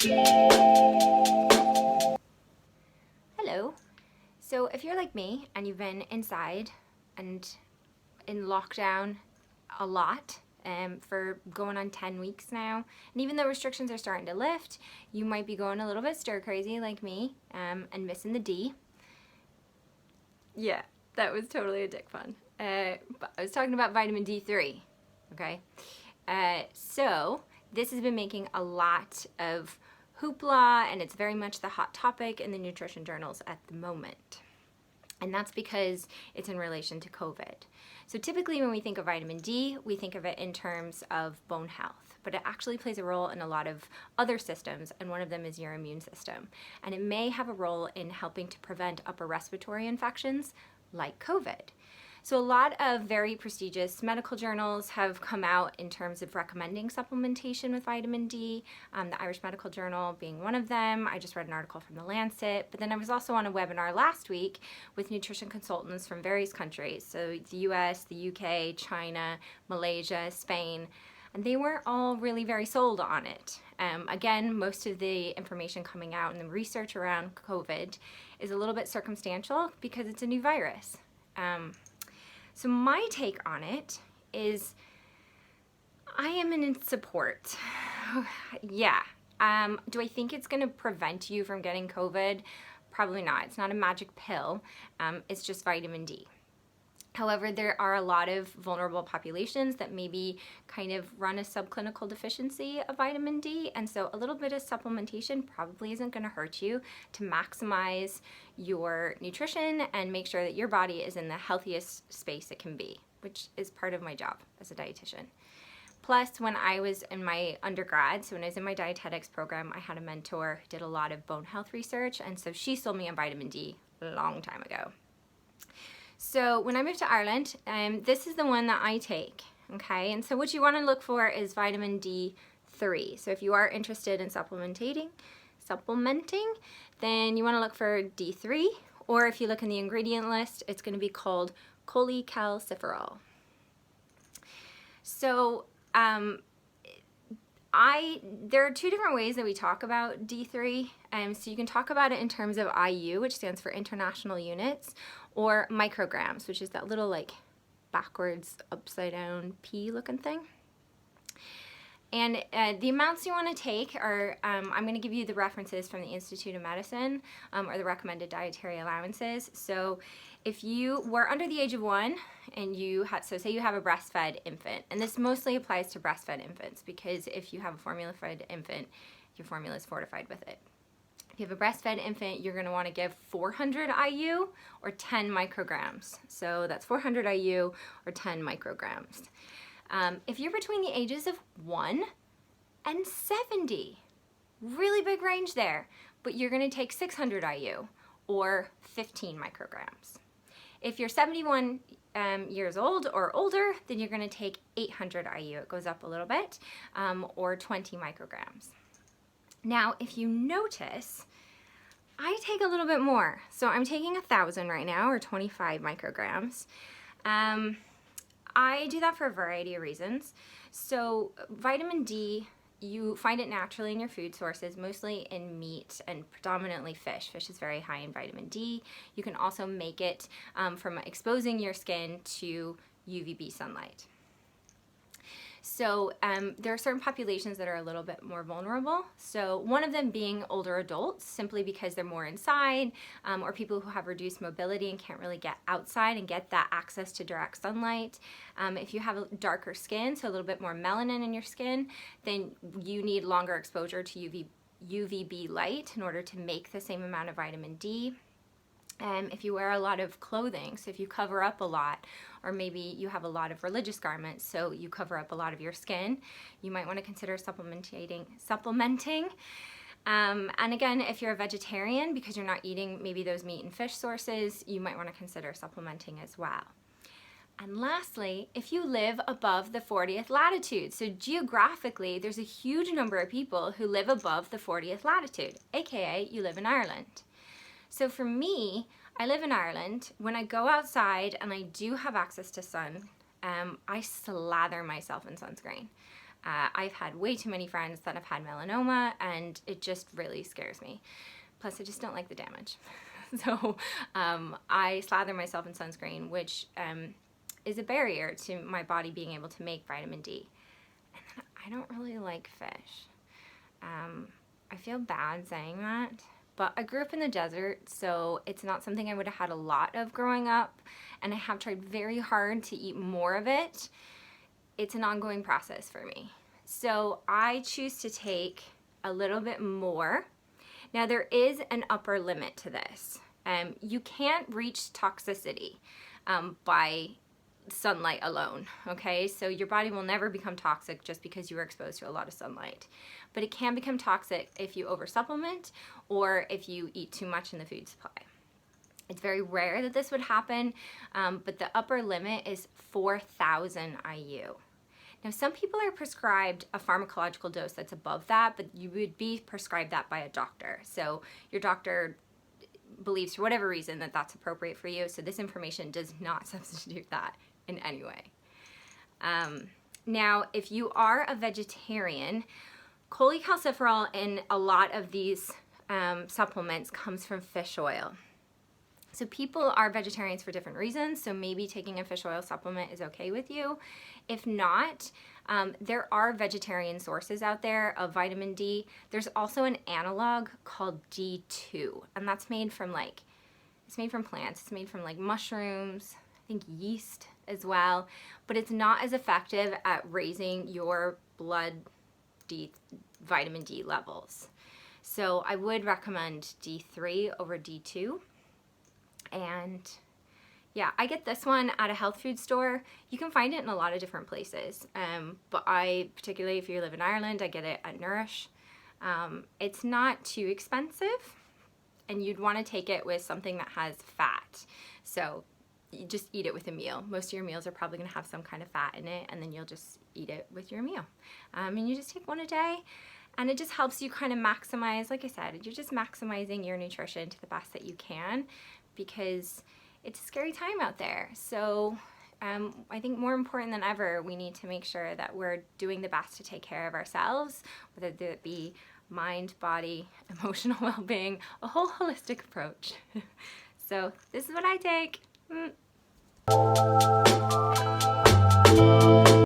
Hello. So if you're like me and you've been inside and in lockdown a lot for going on 10 weeks now, and even though restrictions are starting to lift, you might be going a little bit stir crazy like me and missing the D. Yeah, that was totally a dick pun. But I was talking about vitamin D3, okay? So this has been making a lot of hoopla, and it's very much the hot topic in the nutrition journals at the moment. And that's because it's in relation to COVID. So typically when we think of vitamin D, we think of it in terms of bone health, but it actually plays a role in a lot of other systems, and one of them is your immune system. And it may have a role in helping to prevent upper respiratory infections like COVID. So a lot of very prestigious medical journals have come out in terms of recommending supplementation with vitamin D, the Irish Medical Journal being one of them. I just read an article from the Lancet, but then I was also on a webinar last week with nutrition consultants from various countries, so the US, the UK, China, Malaysia, Spain, and they weren't all really very sold on it. Again, most of the information coming out in the research around COVID is a little bit circumstantial because it's a new virus. So my take on it is I am in support. Yeah. Do I think it's going to prevent you from getting COVID? Probably not. It's not a magic pill. It's just vitamin D. However, there are a lot of vulnerable populations that maybe kind of run a subclinical deficiency of vitamin D, and so a little bit of supplementation probably isn't going to hurt you to maximize your nutrition and make sure that your body is in the healthiest space it can be, which is part of my job as a dietitian. Plus, when I was in my undergrad, so when I was in my dietetics program, I had a mentor who did a lot of bone health research, and so she sold me on vitamin D a long time ago. So when I moved to Ireland, this is the one that I take, okay? And so what you want to look for is vitamin D3. So if you are interested in supplementing, then you want to look for D3, or if you look in the ingredient list, it's going to be called cholecalciferol. So there are two different ways that we talk about D3. So you can talk about it in terms of IU, which stands for international units, or micrograms, which is that little like backwards upside down P looking thing. And the amounts you want to take are, I'm going to give you the references from the Institute of Medicine, or the Recommended Dietary Allowances. So if you were under the age of 1 and you had, so say you have a breastfed infant, and this mostly applies to breastfed infants because if you have a formula-fed infant, your formula is fortified with it. If you have a breastfed infant, you're going to want to give 400 IU or 10 micrograms. So that's 400 IU or 10 micrograms. If you're between the ages of 1 and 70, really big range there, but you're going to take 600 IU or 15 micrograms. If you're 71 years old or older, then you're going to take 800 IU. It goes up a little bit, or 20 micrograms. Now, if you notice, I take a little bit more. So I'm taking 1,000 right now, or 25 micrograms. I do that for a variety of reasons. So vitamin D, you find it naturally in your food sources, mostly in meat and predominantly fish. Fish is very high in vitamin D. You can also make it from exposing your skin to UVB sunlight. So there are certain populations that are a little bit more vulnerable. So one of them being older adults, simply because they're more inside, or people who have reduced mobility and can't really get outside and get that access to direct sunlight. If you have a darker skin, so a little bit more melanin in your skin, then you need longer exposure to UVB light in order to make the same amount of vitamin D. If you wear a lot of clothing, so if you cover up a lot, or maybe you have a lot of religious garments, so you cover up a lot of your skin, you might want to consider supplementing. And again, if you're a vegetarian, because you're not eating maybe those meat and fish sources, you might want to consider supplementing as well. And lastly, if you live above the 40th latitude, so geographically, there's a huge number of people who live above the 40th latitude, aka you live in Ireland. So for me, I live in Ireland. When I go outside and I do have access to sun, I slather myself in sunscreen. I've had way too many friends that have had melanoma, and it just really scares me. Plus, I just don't like the damage. So I slather myself in sunscreen, which is a barrier to my body being able to make vitamin D. And then I don't really like fish. I feel bad saying that, but I grew up in the desert, so it's not something I would have had a lot of growing up, and I have tried very hard to eat more of it. It's an ongoing process for me. So I choose to take a little bit more. Now there is an upper limit to this. You can't reach toxicity by sunlight alone, okay? So your body will never become toxic just because you were exposed to a lot of sunlight. But it can become toxic if you oversupplement or if you eat too much in the food supply. It's very rare that this would happen, but the upper limit is 4,000 IU. Now, some people are prescribed a pharmacological dose that's above that, but you would be prescribed that by a doctor. So your doctor believes for whatever reason that that's appropriate for you. So this information does not substitute that in any way. Now, if you are a vegetarian, cholecalciferol in a lot of these supplements comes from fish oil. So people are vegetarians for different reasons, so maybe taking a fish oil supplement is okay with you. If not, there are vegetarian sources out there of vitamin D. There's also an analog called D2, and that's made from it's made from plants. It's made from like mushrooms, I think yeast as well, but it's not as effective at raising your blood vitamin D levels. So I would recommend D3 over D2. And yeah, I get this one at a health food store. You can find it in a lot of different places, but particularly if you live in Ireland, I get it at Nourish. It's not too expensive, and you'd want to take it with something that has fat. So you just eat it with a meal. Most of your meals are probably going to have some kind of fat in it, and then you'll just eat it with your meal. And you just take one a day, and it just helps you kind of maximize, like I said, you're just maximizing your nutrition to the best that you can, because it's a scary time out there. So I think more important than ever, we need to make sure that we're doing the best to take care of ourselves, whether it be mind, body, emotional well-being, a whole holistic approach. So this is what I take.